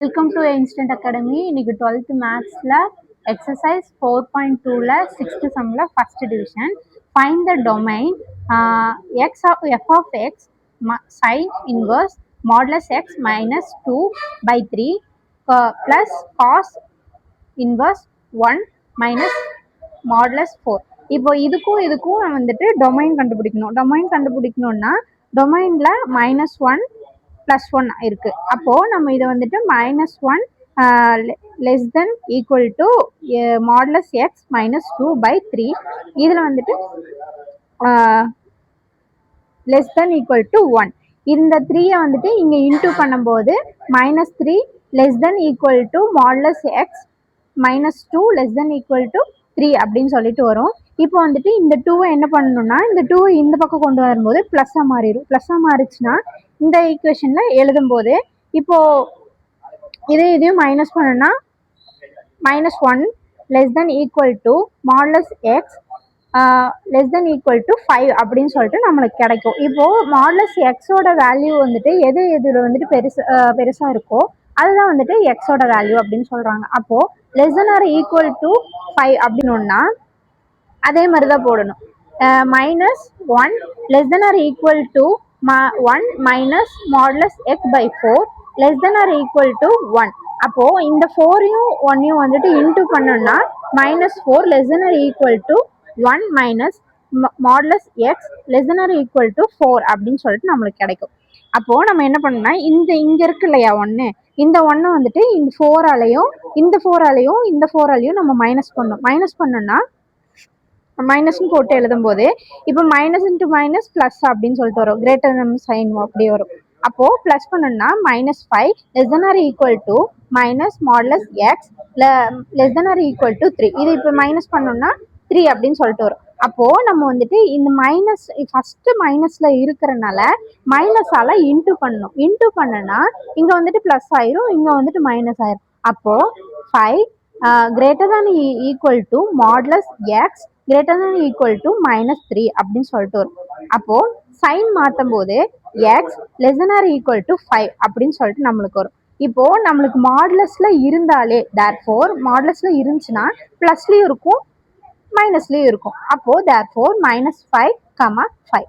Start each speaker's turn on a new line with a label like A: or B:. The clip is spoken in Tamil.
A: Welcome to instant academy. இன்னைக்கு 12th மேத்ஸில் எக்ஸசைஸ் 4.2ல 6th சம்மில் first division find the domain x of f of x sine inverse modulus x minus 2/3 plus cos inverse 1 minus modulus 4. இப்போ இதுக்கும் வந்துட்டு டொமைன் கண்டுபிடிக்கணும். டொமைன் கண்டுபிடிக்கணும்னா டொமைனில் -1 +1 இருக்கு. அப்போ நம்ம இதை வந்துட்டு -1 less then equal to modulus X -2/3. இதில் வந்துட்டு லெஸ் தென் ஈக்குவல் டு 1. இந்த 3யை வந்துட்டு இங்கே இன்டூ பண்ணும்போது -3 less then equal to modulus X -2 less then equal to 3 அப்படின்னு சொல்லிட்டு வரும். இப்போ வந்துட்டு இந்த 2வை என்ன பண்ணணும்னா இந்த 2வை இந்த பக்கம் கொண்டு வரும்போது ப்ளஸ்ஸாக மாறிடும். ப்ளஸ்ஸாக மாறிச்சுன்னா இந்த ஈக்குவேஷனில் எழுதும்போது இப்போ இதையும் மைனஸ் பண்ணணும்னா -1 less then equal to modulus x less then equal to 5 அப்படின்னு சொல்லிட்டு நம்மளுக்கு கிடைக்கும். இப்போது மாடுலஸ் எக்ஸோட வேல்யூ வந்துட்டு இதில் வந்துட்டு பெருசாக இருக்கோ அதுதான் வந்துட்டு எக்ஸோட வேல்யூ அப்படின்னு சொல்கிறாங்க. அப்போது less than or equal to 5 அப்படின்னா அதே மாதிரி தான் போடணும். -1 less than or equal to 1 minus modulus x/4 less than or equal to 1. அப்போது இந்த 4யும் 1யும் வந்துட்டு இன்டூ பண்ணோம்னா -4 less than or equal to 1 minus modulus x less than or equal to 4 அப்படின்னு சொல்லிட்டு நம்மளுக்கு கிடைக்கும். அப்போது நம்ம என்ன பண்ணோம்னா இங்கே இருக்கு இல்லையா 1, இந்த 1 வந்துட்டு இந்த 4ஆலையும் இந்த 4ஆலையும் நம்ம மைனஸ் பண்ணோம்னா மைனஸ்ன்னு போட்டு எழுதும் போது இப்போ மைனஸ் இன்ட்டு மைனஸ் ப்ளஸ் அப்படின்னு சொல்லிட்டு வரும். கிரேட்டர் தன் சைன் அப்படி வரும். அப்போது ப்ளஸ் பண்ணோம்னா -5 less than or equal to minus modulus x less than or equal to 3. இது இப்போ மைனஸ் பண்ணோம்னா 3 அப்படின்னு சொல்லிட்டு வரும். அப்போது நம்ம வந்துட்டு இந்த மைனஸ் ஃபஸ்ட்டு மைனஸில் இருக்கிறனால மைனஸால் இன்டூ பண்ணணும். இன்டூ பண்ணனா இங்கே வந்துட்டு ப்ளஸ் ஆயிரும், இங்கே வந்துட்டு மைனஸ் ஆயிரும். அப்போது 5 greater than equal to modulus x greater than equal to -3 அப்படின்னு சொல்லிட்டு வரும். அப்போது சைன் மாற்றும் போது x less than or equal to 5 அப்படின்னு சொல்லிட்டு நம்மளுக்கு வரும். இப்போது நம்மளுக்கு மாடுலஸில் இருந்தாலே therefore மாடுலஸில் இருந்துச்சுன்னா ப்ளஸ்லேயும் இருக்கும் மைனஸ்லேயும் இருக்கும். அப்போது therefore -5, 5